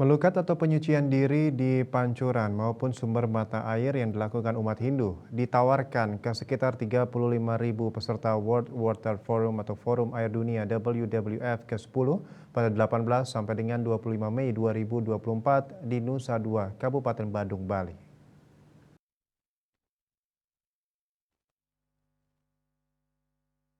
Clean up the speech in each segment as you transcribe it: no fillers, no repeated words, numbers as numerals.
Melukat atau penyucian diri di pancuran maupun sumber mata air yang dilakukan umat Hindu ditawarkan ke sekitar 35.000 peserta World Water Forum atau Forum Air Dunia WWF ke-10 pada 18 sampai dengan 25 Mei 2024 di Nusa Dua, Kabupaten Badung, Bali.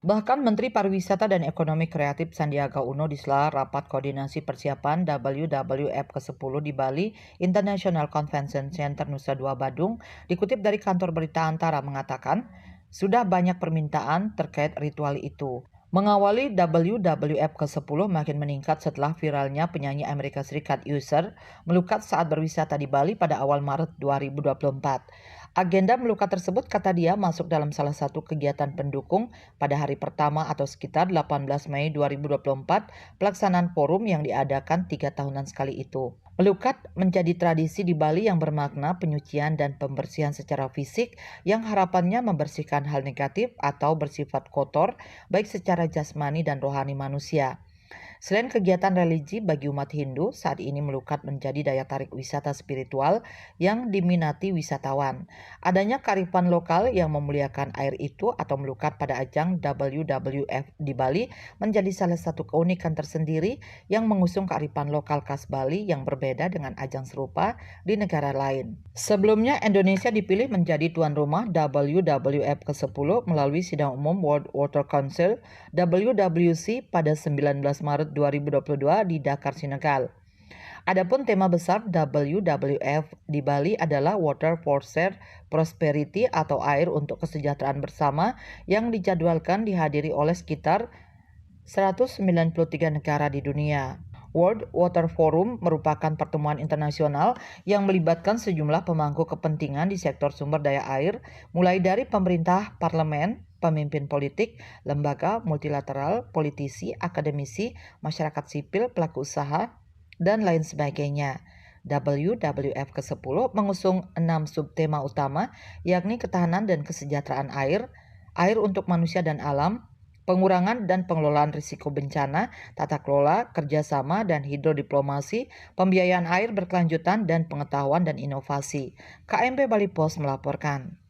Bahkan Menteri Pariwisata dan Ekonomi Kreatif Sandiaga Uno di sela rapat koordinasi persiapan WWF ke-10 di Bali International Convention Center Nusa Dua Badung, dikutip dari kantor berita Antara mengatakan, sudah banyak permintaan terkait ritual itu. Mengawali WWF ke-10 makin meningkat setelah viralnya penyanyi Amerika Serikat Usher melukat saat berwisata di Bali pada awal Maret 2024. Agenda melukat tersebut, kata dia, masuk dalam salah satu kegiatan pendukung pada hari pertama atau sekitar 18 Mei 2024 pelaksanaan forum yang diadakan 3 tahunan sekali itu. Melukat menjadi tradisi di Bali yang bermakna penyucian dan pembersihan secara fisik yang harapannya membersihkan hal negatif atau bersifat kotor baik secara jasmani dan rohani manusia. Selain kegiatan religi bagi umat Hindu, saat ini melukat menjadi daya tarik wisata spiritual yang diminati wisatawan. Adanya kearifan lokal yang memuliakan air itu atau melukat pada ajang WWF di Bali menjadi salah satu keunikan tersendiri yang mengusung kearifan lokal khas Bali yang berbeda dengan ajang serupa di negara lain. Sebelumnya, Indonesia dipilih menjadi tuan rumah WWF ke-10 melalui Sidang Umum World Water Council WWC pada 19 Maret 2022 di Dakar, Senegal. Adapun tema besar WWF di Bali adalah Water for Shared Prosperity atau air untuk kesejahteraan bersama yang dijadwalkan dihadiri oleh sekitar 193 negara di dunia. World Water Forum merupakan pertemuan internasional yang melibatkan sejumlah pemangku kepentingan di sektor sumber daya air, mulai dari pemerintah, parlemen, pemimpin politik, lembaga multilateral, politisi, akademisi, masyarakat sipil, pelaku usaha, dan lain sebagainya. WWF ke-10 mengusung 6 subtema utama, yakni ketahanan dan kesejahteraan air, air untuk manusia dan alam, pengurangan dan pengelolaan risiko bencana, tata kelola, kerjasama dan hidrodiplomasi, pembiayaan air berkelanjutan, dan pengetahuan dan inovasi. KMP Bali Pos melaporkan.